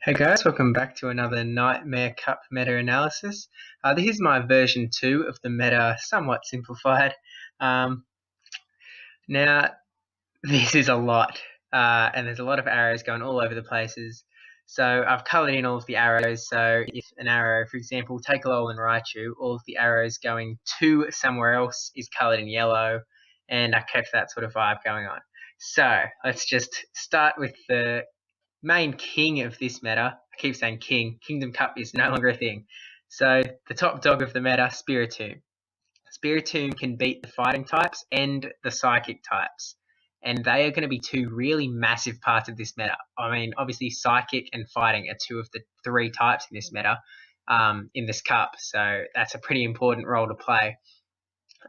Hey guys, welcome back to another Nightmare Cup meta-analysis. This is my version 2 of the meta, somewhat simplified. Um, Now, this is a lot, and there's a lot of arrows going all over the places. So I've coloured in all of the arrows, so if an arrow, for example, take Alolan Raichu, all of the arrows going to somewhere else is coloured in yellow, and I kept that sort of vibe going on. So let's just start with the main king of this meta. I keep saying king. Kingdom Cup is no longer a thing. So the top dog of the meta, Spiritomb. Spiritomb can beat the fighting types and the psychic types. And they are going to be two really massive parts of this meta. I mean, obviously, psychic and fighting are two of the three types in this meta, in this cup. So that's a pretty important role to play.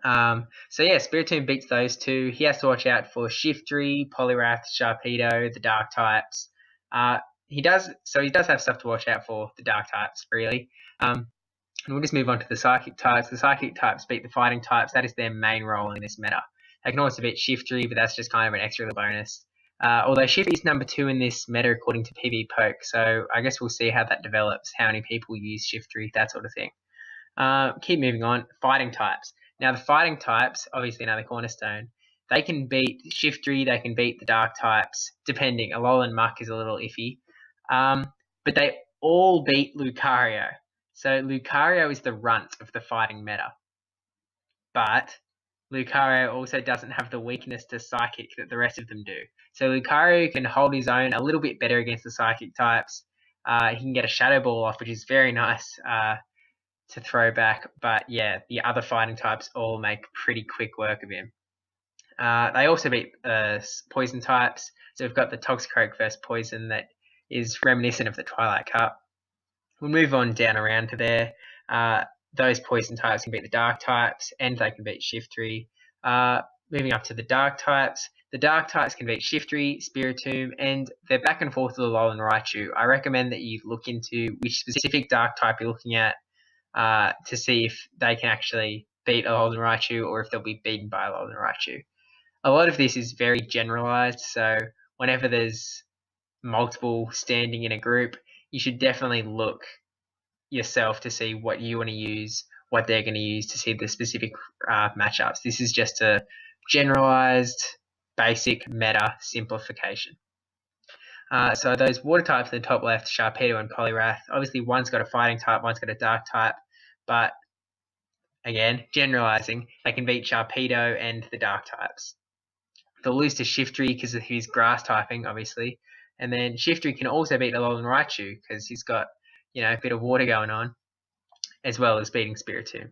So yeah, Spiritomb beats those two. He has to watch out for Shiftry, Poliwrath, Sharpedo, the Dark types. He does have stuff to watch out for, the Dark types, really. And we'll just move on to the Psychic types. The Psychic types beat the Fighting types. That is their main role in this meta. They can also beat Shiftry, but that's just kind of an extra little bonus. Although Shiftry is number 2 in this meta according to PvPoke, so I guess we'll see how that develops, how many people use Shiftry, that sort of thing. Keep moving on. Fighting types. Now, the fighting types, obviously another cornerstone, they can beat Shiftry, they can beat the Dark types, depending. Alolan Muck is a little iffy. But they all beat Lucario. So Lucario is the runt of the fighting meta. But Lucario also doesn't have the weakness to Psychic that the rest of them do. So Lucario can hold his own a little bit better against the Psychic types. He can get a Shadow Ball off, which is very nice to throw back. But yeah, the other fighting types all make pretty quick work of him. They also beat poison types. So we've got the Toxicroak versus Poison that is reminiscent of the Twilight Cup. We'll move on down around to there. Those poison types can beat the dark types, and they can beat Shiftry. Moving up to the dark types. The dark types can beat Shiftry, Spiritomb, and they're back and forth with Alolan Raichu. I recommend that you look into which specific dark type you're looking at to see if they can actually beat Alolan Raichu or if they'll be beaten by Alolan Raichu. A lot of this is very generalized, so whenever there's multiple standing in a group, you should definitely look yourself to see what you want to use, what they're going to use to see the specific matchups. This is just a generalized, basic meta simplification. So those water types in the top left, Sharpedo and Poliwrath, obviously one's got a fighting type, one's got a dark type, but again, generalizing, they can beat Sharpedo and the dark types. They'll lose to Shiftry because of his grass typing, obviously. And then Shiftry can also beat Alolan Raichu because he's got, a bit of water going on, as well as beating Spiritomb.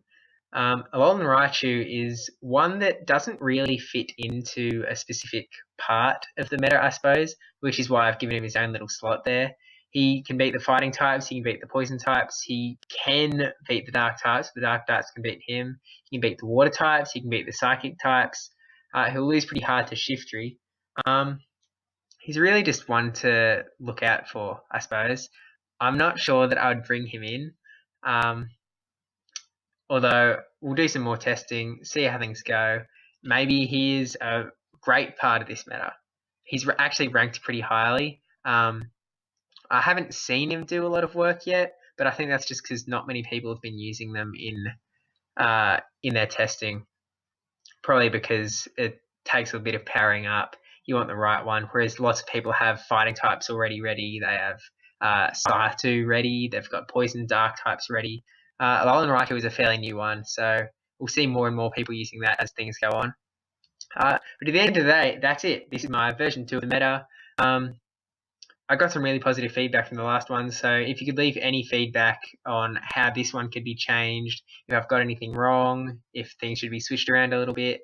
Alolan Raichu is one that doesn't really fit into a specific part of the meta, I suppose, which is why I've given him his own little slot there. He can beat the fighting types, he can beat the poison types, he can beat the dark types, the dark types can beat him, he can beat the water types, he can beat the psychic types. He'll lose pretty hard to Shiftry. He's really just one to look out for, I suppose. I'm not sure that I would bring him in, although we'll do some more testing, see how things go. Maybe he is a great part of this meta. He's actually ranked pretty highly. I haven't seen him do a lot of work yet, but I think that's just because not many people have been using them in their testing. Probably because it takes a bit of powering up. You want the right one, whereas lots of people have fighting types already ready. They have Scythe ready. They've got poison dark types ready. Alolan Raichu is a fairly new one, so we'll see more and more people using that as things go on. But at the end of the day, that's it. This is my version 2 of the meta. I got some really positive feedback from the last one, so if you could leave any feedback on how this one could be changed, if I've got anything wrong, if things should be switched around a little bit,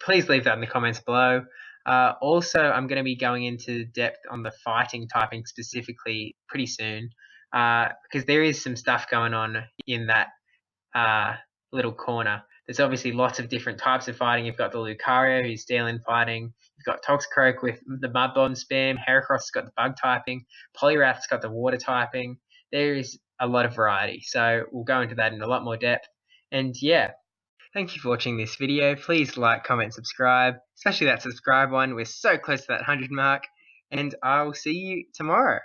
please leave that in the comments below. Also, I'm going to be going into depth on the fighting typing specifically pretty soon, because there is some stuff going on in that little corner. There's obviously lots of different types of fighting. You've got the Lucario, who's Steel fighting. You've got Toxicroak with the Mud Bomb spam. Heracross's got the bug typing. Poliwrath's got the water typing. There is a lot of variety. So we'll go into that in a lot more depth. And yeah, thank you for watching this video. Please like, comment, subscribe, especially that subscribe one. We're so close to that 100 mark. and I'll see you tomorrow.